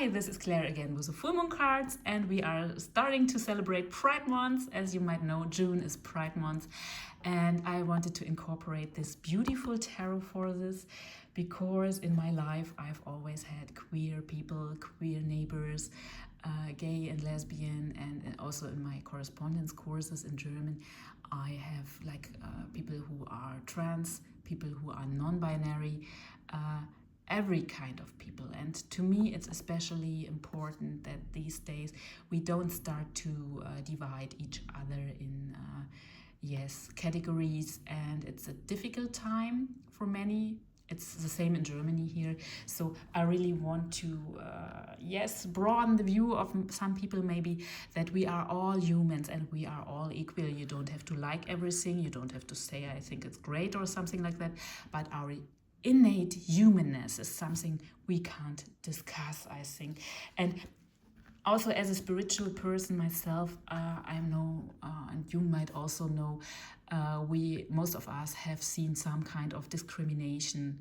Hi, this is Claire again with the full moon cards, and we are starting to celebrate Pride Month. As you might know, June is Pride Month, and I wanted to incorporate this beautiful tarot for this because in my life I've always had queer people, queer neighbors, gay and lesbian, and also in my correspondence courses in German I have people who are trans, people who are non-binary, every kind of people. And to me it's especially important that these days we don't start to divide each other in categories, and it's a difficult time for many. It's the same in Germany here, so I really want to broaden the view of some people, maybe, that we are all humans and we are all equal. You don't have to like everything, you don't have to say I think it's great or something like that, but our innate humanness is something we can't discuss, I think. And also, as a spiritual person myself, I know, and you might also know, most of us have seen some kind of discrimination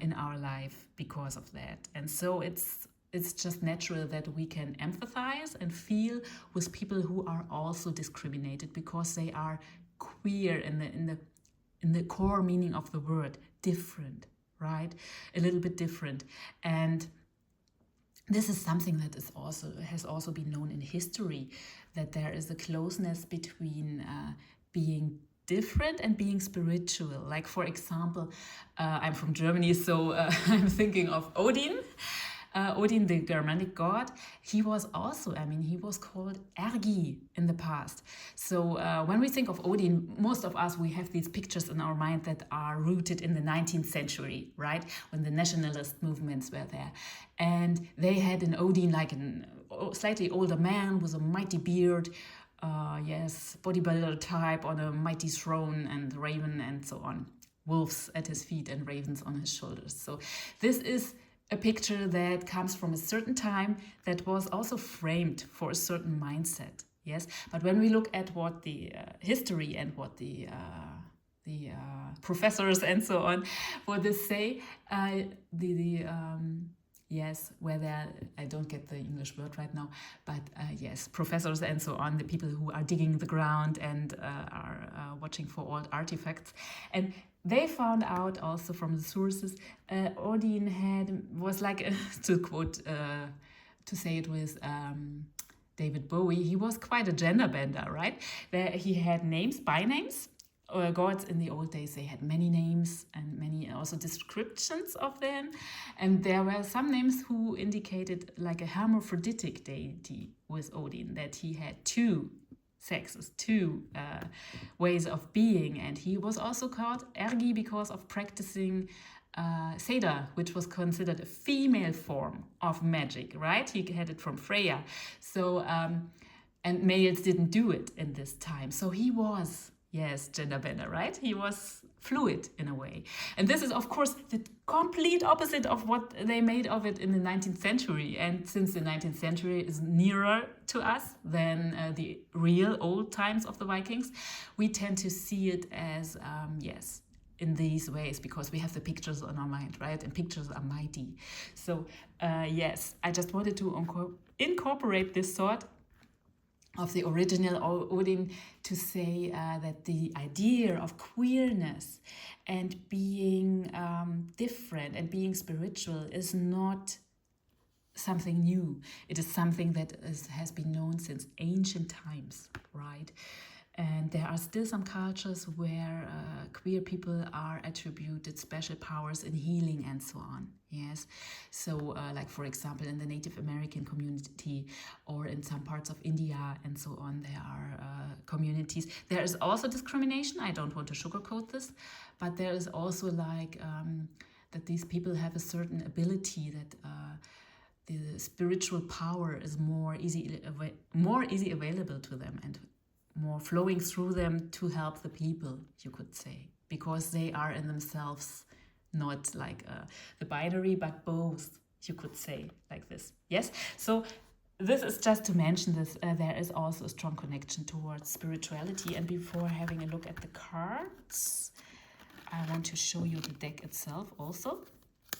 in our life because of that. And so it's just natural that we can empathize and feel with people who are also discriminated because they are queer in the core meaning of the word, different, right? A little bit different. And this is something that has also been known in history, that there is a closeness between being different and being spiritual. Like, for example, I'm from Germany, so I'm thinking of Odin. Odin, the Germanic god, he was also, he was called Ergi in the past. So when we think of Odin, most of us, we have these pictures in our mind that are rooted in the 19th century, right? When the nationalist movements were there. And they had an Odin like a slightly older man with a mighty beard, bodybuilder type on a mighty throne, and raven and so on. Wolves at his feet and ravens on his shoulders. So this is a picture that comes from a certain time that was also framed for a certain mindset, yes? But when we look at what the history and what the professors and so on, what they say, whether I don't get the English word right now, but professors and so on, the people who are digging the ground and are watching for old artifacts, and they found out also from the sources, Odin was like, to quote, to say it with David Bowie, he was quite a gender bender, right? He had names, bynames. Gods in the old days, they had many names and many also descriptions of them. And there were some names who indicated like a hermaphroditic deity with Odin, that he had two sexes, two ways of being. And he was also called Ergi because of practicing Seda, which was considered a female form of magic, right? He had it from Freya. So, and males didn't do it in this time. So he was, gender bender, right? He was fluid in a way. And this is, of course, the complete opposite of what they made of it in the 19th century. And since the 19th century is nearer to us than the real old times of the Vikings, we tend to see it as, in these ways, because we have the pictures on our mind, right? And pictures are mighty. So, I just wanted to incorporate this thought of the original Odin to say that the idea of queerness and being different and being spiritual is not something new. It is something that has been known since ancient times, right? And there are still some cultures where queer people are attributed special powers in healing and so on, yes? So like, for example, in the Native American community or in some parts of India and so on, there are communities. There is also discrimination. I don't want to sugarcoat this, but there is also that these people have a certain ability that the spiritual power is more easy available to them and more flowing through them to help the people, you could say, because they are in themselves not like the binary, but both, you could say, like this. Yes, so this is just to mention this. There is also a strong connection towards spirituality. And before having a look at the cards, I want to show you the deck itself also.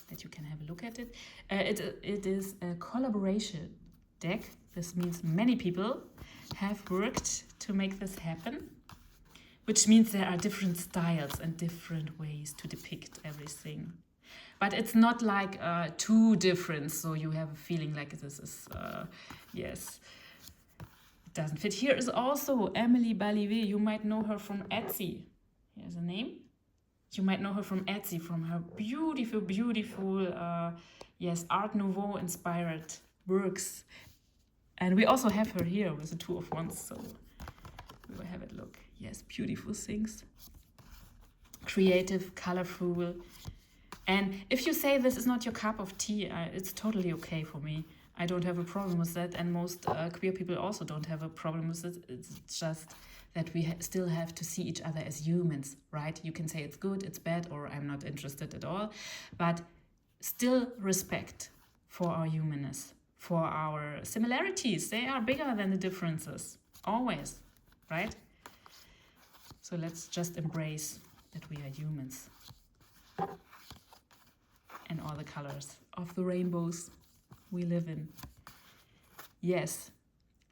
that you can have a look at it. It is a collaboration deck. This means many people have worked to make this happen, which means there are different styles and different ways to depict everything. But it's not like too different, so you have a feeling like this is, yes, it doesn't fit. Here is also Emily Balivet. You might know her from Etsy. Here's a name. You might know her from Etsy, from her beautiful, beautiful, yes, Art Nouveau inspired works. And we also have her here with the Two of Wands, so we will have it look. Yes, beautiful things. Creative, colorful. And if you say this is not your cup of tea, it's totally okay for me. I don't have a problem with that, and most queer people also don't have a problem with it. It's just that we still have to see each other as humans, right? You can say it's good, it's bad, or I'm not interested at all, but still respect for our humanness, for our similarities. They are bigger than the differences, always, right? So let's just embrace that we are humans. And all the colors of the rainbows we live in. Yes,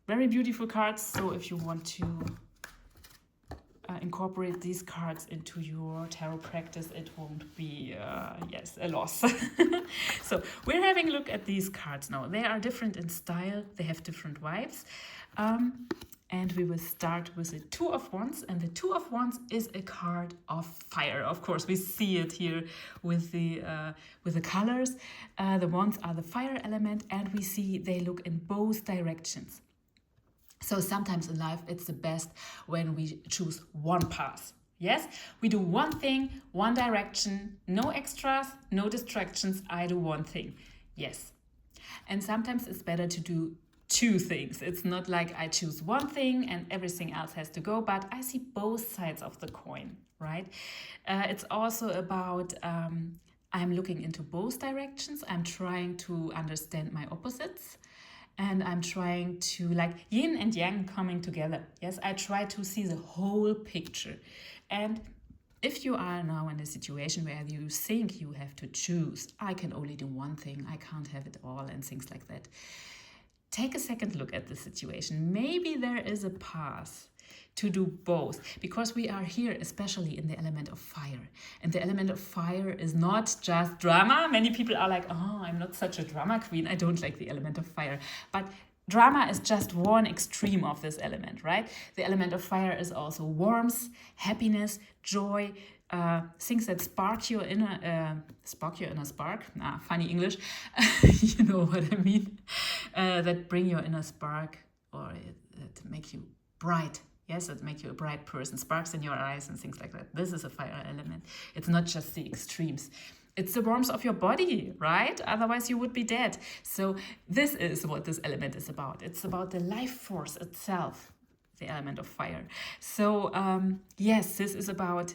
very beautiful cards. So if you want to incorporate these cards into your tarot practice, it won't be, yes, a loss. So we're having a look at these cards now. They are different in style. They have different vibes. And we will start with the Two of Wands. And the Two of Wands is a card of fire. Of course, we see it here with the colors. The wands are the fire element, and we see they look in both directions. So sometimes in life, it's the best when we choose one path. Yes, we do one thing, one direction, no extras, no distractions. I do one thing. Yes. And sometimes it's better to do two things. It's not like I choose one thing and everything else has to go, but I see both sides of the coin, right? It's also about I'm looking into both directions. I'm trying to understand my opposites, and I'm trying to, like, yin and yang coming together. Yes, I try to see the whole picture. And if you are now in a situation where you think you have to choose, I can only do one thing, I can't have it all, and things like that, take a second look at the situation. Maybe there is a path to do both, because we are here especially in the element of fire. And the element of fire is not just drama. Many people are like, oh, I'm not such a drama queen, I don't like the element of fire. But drama is just one extreme of this element, right? The element of fire is also warmth, happiness, joy, things that spark your inner spark. Funny English. You know what I mean. That bring your inner spark, or that make you bright. Yes, that make you a bright person, sparks in your eyes and things like that. This is a fire element. It's not just the extremes. It's the warmth of your body, right? Otherwise you would be dead. So this is what this element is about. It's about the life force itself, the element of fire. So yes, this is about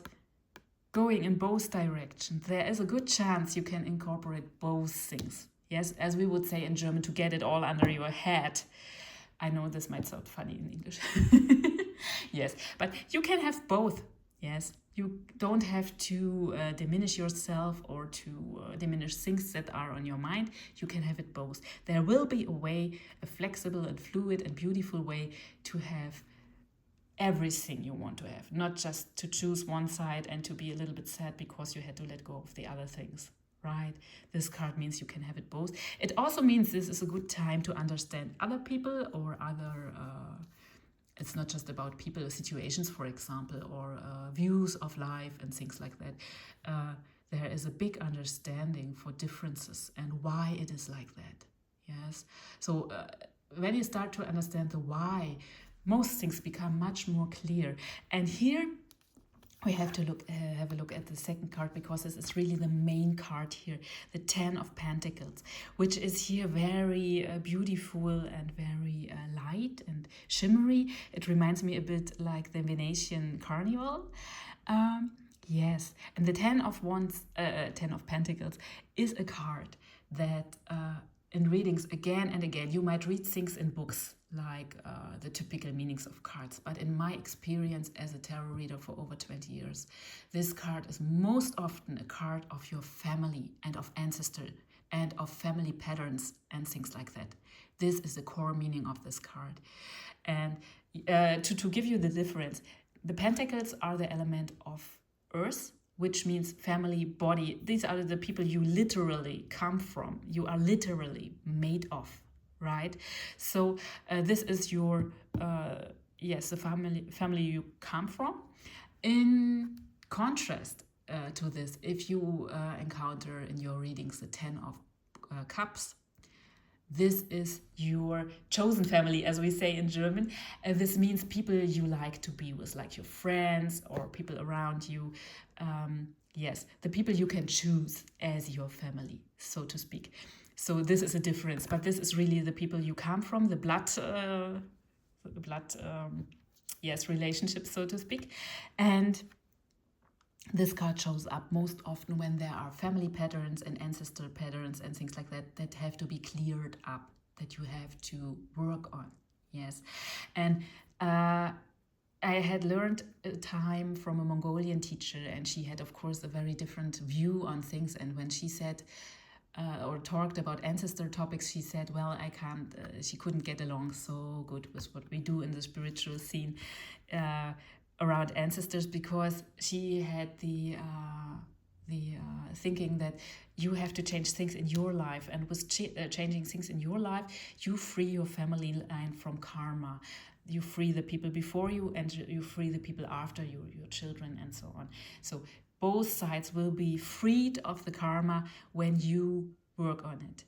going in both directions. There is a good chance you can incorporate both things. Yes, as we would say in German, to get it all under your head. I know this might sound funny in English. Yes, but you can have both. Yes, you don't have to diminish yourself or to diminish things that are on your mind. You can have it both. There will be a way, a flexible and fluid and beautiful way to have everything you want to have, not just to choose one side and to be a little bit sad because you had to let go of the other things, right? This card means you can have it both. It also means this is a good time to understand other people or other, it's not just about people, situations, for example, or views of life and things like that. There is a big understanding for differences and why it is like that, yes? So when you start to understand the why, most things become much more clear. And here we have to have a look at the second card, because this is really the main card here, the Ten of Pentacles, which is here very beautiful and very light and shimmery. It reminds me a bit like the Venetian Carnival. Yes, and the Ten of Pentacles is a card that in readings again and again. You might read things in books like the typical meanings of cards, but in my experience as a tarot reader for over 20 years, this card is most often a card of your family and of ancestor and of family patterns and things like that. This is the core meaning of this card. And to give you the difference, the pentacles are the element of earth, which means family, body. These are the people you literally come from. You are literally made of, right? So this is your, the family you come from. In contrast to this, if you encounter in your readings the 10 of Cups, this is your chosen family, as we say in German. This means people you like to be with, like your friends or people around you. Yes, the people you can choose as your family, so to speak. So this is a difference, but this is really the people you come from, the blood, relationships, so to speak. And this card shows up most often when there are family patterns and ancestral patterns and things like that that have to be cleared up, that you have to work on. Yes. And I had learned a time from a Mongolian teacher, and she had, of course, a very different view on things. And when she said or talked about ancestor topics, she said, well, she couldn't get along so good with what we do in the spiritual scene around ancestors, because she had the thinking that you have to change things in your life, and with changing things in your life, you free your family line from karma. You free the people before you, and you free the people after you, your children, and so on. So both sides will be freed of the karma when you work on it.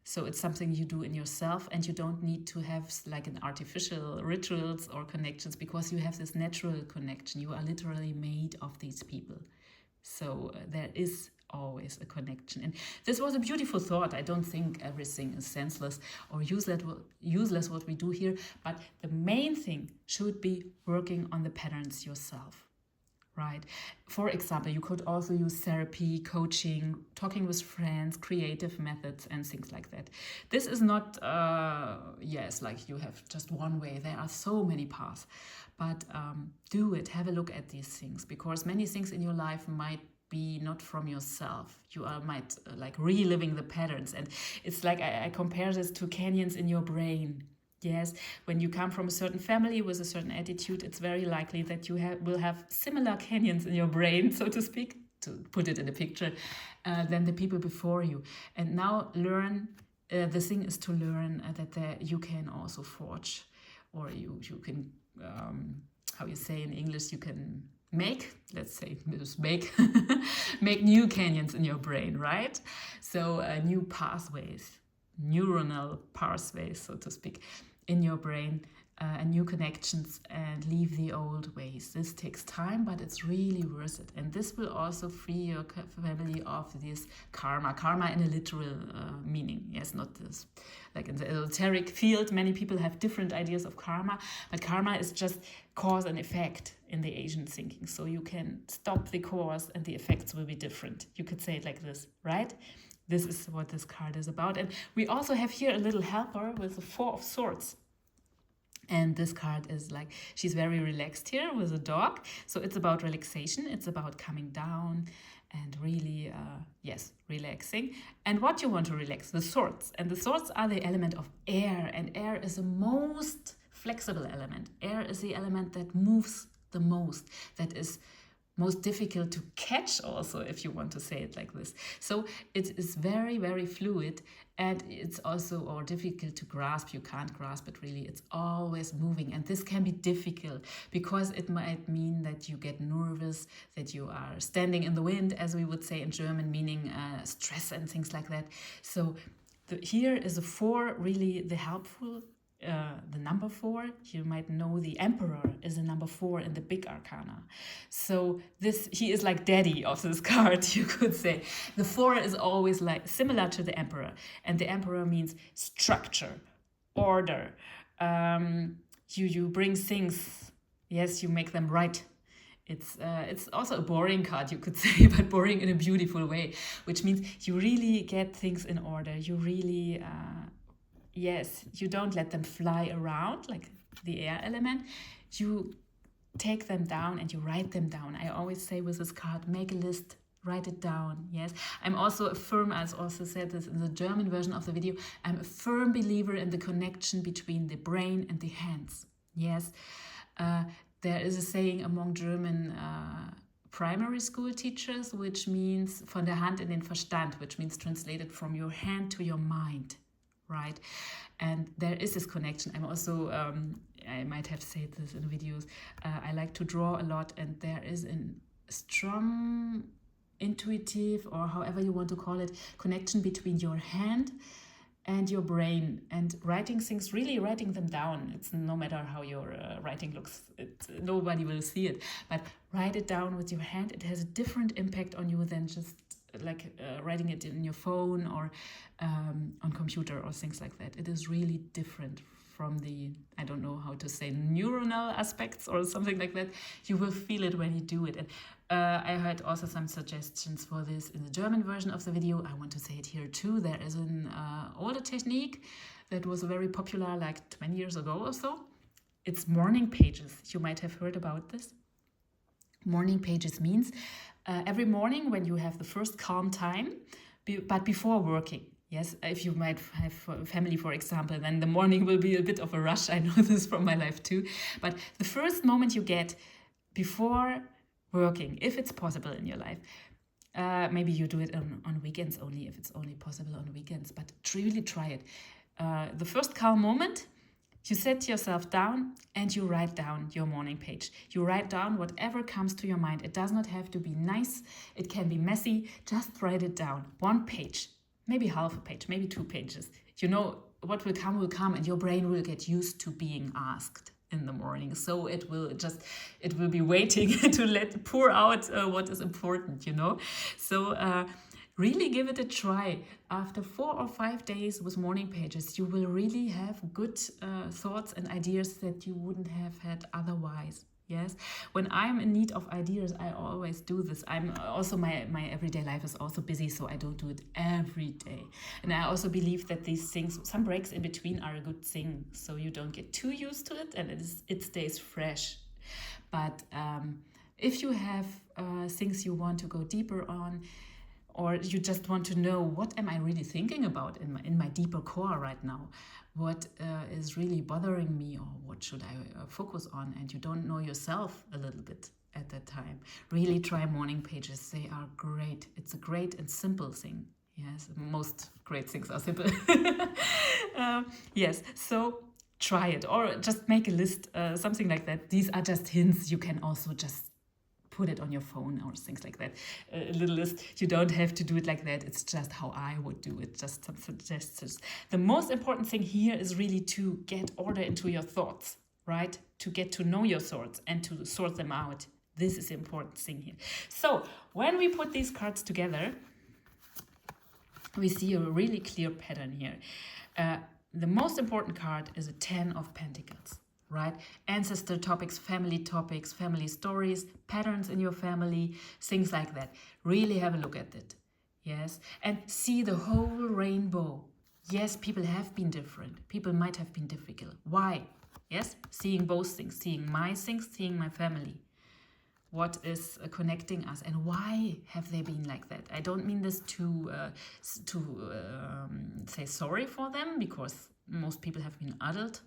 So it's something you do in yourself, and you don't need to have like an artificial rituals or connections, because you have this natural connection. You are literally made of these people. So there is always a connection. And this was a beautiful thought. I don't think everything is senseless or useless what we do here, but the main thing should be working on the patterns yourself. Right. For example, you could also use therapy, coaching, talking with friends, creative methods, and things like that. This is not, like you have just one way. There are so many paths. But do it. Have a look at these things, because many things in your life might be not from yourself. You might like reliving the patterns. And it's like I compare this to canyons in your brain. Yes, when you come from a certain family with a certain attitude, it's very likely that you will have similar canyons in your brain, so to speak, to put it in a picture, than the people before you. And now the thing is to learn that you can also forge, or you can, how you say in English, you can make make new canyons in your brain, right? So new pathways, neuronal pathways, so to speak, in your brain, and new connections, and leave the old ways. This takes time, but it's really worth it. And this will also free your family of this karma in a literal meaning. Yes, not this like in the esoteric field. Many people have different ideas of karma, but karma is just cause and effect in the Asian thinking. So you can stop the cause and the effects will be different. You could say it like this, right? This is what this card is about. And we also have here a little helper with the 4 of Swords. And this card is like, she's very relaxed here with a dog. So it's about relaxation. It's about coming down and really, relaxing. And what you want to relax? The swords. And the swords are the element of air. And air is the most flexible element. Air is the element that moves the most, that is most difficult to catch also, if you want to say it like this. So it is very, very fluid, and it's also difficult to grasp. You can't grasp it really. It's always moving, and this can be difficult because it might mean that you get nervous, that you are standing in the wind, as we would say in German, meaning stress and things like that. So here is a 4, really the helpful. The number 4, you might know the Emperor is the number 4 in the big arcana. So he is like daddy of this card, you could say. The 4 is always like similar to the Emperor, and the Emperor means structure, order. You bring things, yes, you make them right It's also a boring card, you could say, but boring in a beautiful way, which means you really get things in order. You really, yes, you don't let them fly around like the air element. You take them down and you write them down. I always say with this card, make a list, write it down. Yes, I'm also a firm, as also said this in the German version of the video, I'm a firm believer in the connection between the brain and the hands. Yes, there is a saying among German primary school teachers, which means von der Hand in den Verstand, which means translated from your hand to your mind, right? And there is this connection. I'm also, I might have said this in videos, I like to draw a lot, and there is a strong intuitive, or however you want to call it, connection between your hand and your brain, and writing things, really writing them down. It's no matter how your writing looks, nobody will see it, but write it down with your hand. It has a different impact on you than just like writing it in your phone or on computer or things like that. It is really different from the, I don't know how to say, neuronal aspects or something like that. You will feel it when you do it. And I heard also some suggestions for this in the German version of the video. I want to say it here too. There is an older technique that was very popular like 20 years ago or so. It's morning pages. You might have heard about this. Morning pages means every morning when you have the first calm time, but before working. Yes, if you might have a family, for example, then the morning will be a bit of a rush. I know this from my life too. But the first moment you get before working, if it's possible in your life, maybe you do it on weekends only, if it's only possible on weekends, but really try it. The first calm moment, you sit yourself down and you write down your morning page. You write down whatever comes to your mind. It does not have to be nice. It can be messy. Just write it down. One page. Maybe half a page, maybe 2 pages. You know, what will come, and your brain will get used to being asked in the morning. So it will be waiting to pour out what is important, you know. So really give it a try. After 4 or 5 days with morning pages, you will really have good thoughts and ideas that you wouldn't have had otherwise. Yes, when I'm in need of ideas, I always do this. I'm also, my everyday life is also busy, so I don't do it every day. And I also believe that these things, some breaks in between, are a good thing, so you don't get too used to it and it stays fresh. But if you have things you want to go deeper on, or you just want to know, what am I really thinking about in my deeper core right now? What is really bothering me, or what should I focus on? And you don't know yourself a little bit at that time. Really try morning pages. They are great. It's a great and simple thing. Yes, most great things are simple. Yes, so try it, or just make a list, something like that. These are just hints. You can also just put it on your phone or things like that. A little list. You don't have to do it like that. It's just how I would do it. Just some suggestions. The most important thing here is really to get order into your thoughts, right? To get to know your thoughts and to sort them out. This is the important thing here. So when we put these cards together, we see a really clear pattern here. The most important card is a 10 of Pentacles. Right? Ancestor topics, family stories, patterns in your family, things like that. Really have a look at it. Yes. And see the whole rainbow. Yes, people have been different. People might have been difficult. Why? Yes. Seeing both things. Seeing my things, seeing my family. What is connecting us, and why have they been like that? I don't mean this to say sorry for them, because most people have been adult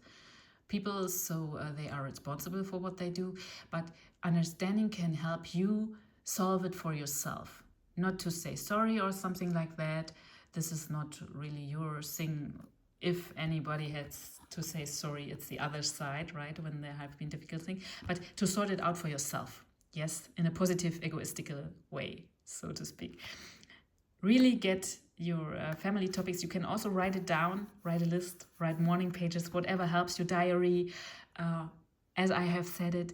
people, so they are responsible for what they do, but understanding can help you solve it for yourself. Not to say sorry or something like that. This is not really your thing. If anybody has to say sorry, it's the other side, right, when there have been difficult things, but to sort it out for yourself. Yes, in a positive, egoistical way, so to speak. Really get your family topics. You can also write it down, write a list, write morning pages, whatever helps, your diary. As I have said it,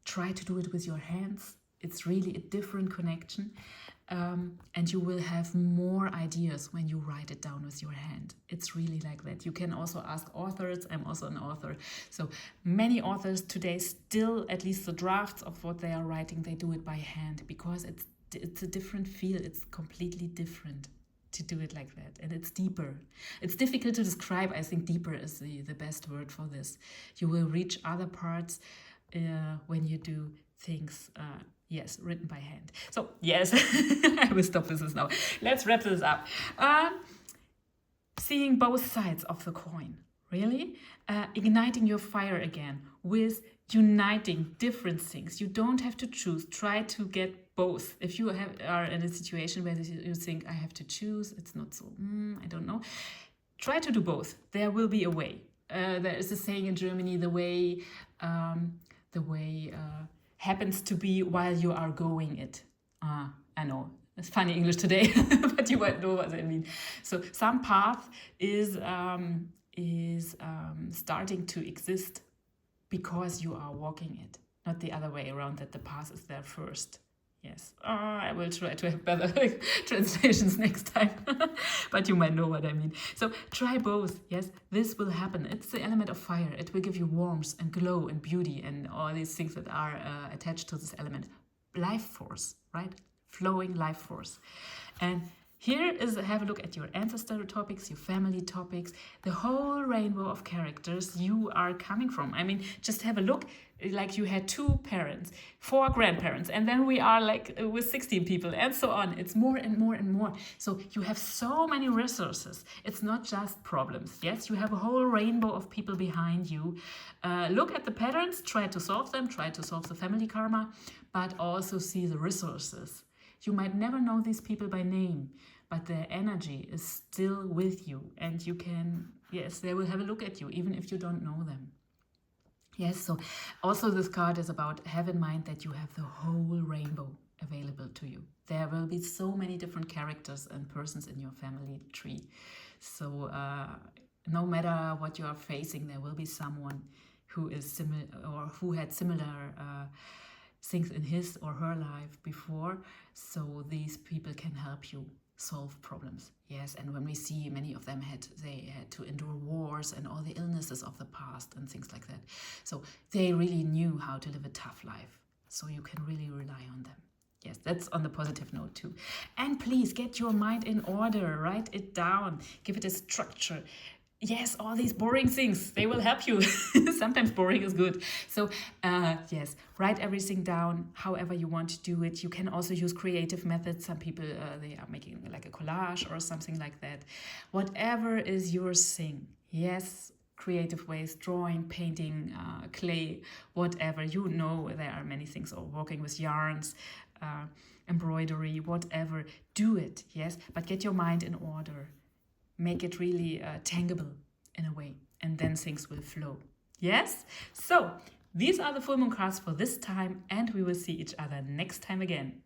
try to do it with your hands. It's really a different connection. and you will have more ideas when you write it down with your hand. It's really like that. You can also ask authors. I'm also an author. So many authors today still, at least the drafts of what they are writing, they do it by hand because it's a different feel. It's completely different to do it like that, and it's deeper. It's difficult to describe. I think deeper is the best word for this. You will reach other parts when you do things yes, written by hand. So yes, I will stop with this now. Let's wrap this up. Seeing both sides of the coin, really igniting your fire again with uniting different things. You don't have to choose. Try to get both. If you are in a situation where you think I have to choose, it's not so, I don't know. Try to do both. There will be a way. There is a saying in Germany, the way happens to be while you are going it. I know, it's funny English today, but you might know what I mean. So some path is starting to exist because you are walking it, not the other way around, that the path is there first. Yes, I will try to have better translations next time, but you might know what I mean. So try both. Yes, this will happen. It's the element of fire. It will give you warmth and glow and beauty and all these things that are attached to this element. Life force, right? Flowing life force. And here is have a look at your ancestor topics, your family topics, the whole rainbow of characters you are coming from. I mean, just have a look, like you had 2 parents, 4 grandparents, and then we are like with 16 people and so on. It's more and more and more. So you have so many resources. It's not just problems. Yes, you have a whole rainbow of people behind you. Look at the patterns, try to solve them, try to solve the family karma, but also see the resources. You might never know these people by name, but their energy is still with you, and you can, yes, they will have a look at you, even if you don't know them. Yes, so also this card is about, have in mind that you have the whole rainbow available to you. There will be so many different characters and persons in your family tree. So no matter what you are facing, there will be someone who is similar or who had similar things in his or her life before, so these people can help you solve problems. Yes, and when we see many of them they had to endure wars and all the illnesses of the past and things like that, so they really knew how to live a tough life, so you can really rely on them. Yes, that's on the positive note too. And please get your mind in order, write it down, give it a structure. Yes, all these boring things, they will help you. Sometimes boring is good. So yes, write everything down however you want to do it. You can also use creative methods. Some people, they are making like a collage or something like that. Whatever is your thing. Yes, creative ways, drawing, painting, clay, whatever. You know, there are many things, or working with yarns, embroidery, whatever. Do it, yes, but get your mind in order. Make it really tangible in a way, and then things will flow. Yes? So these are the full moon cards for this time, and we will see each other next time again.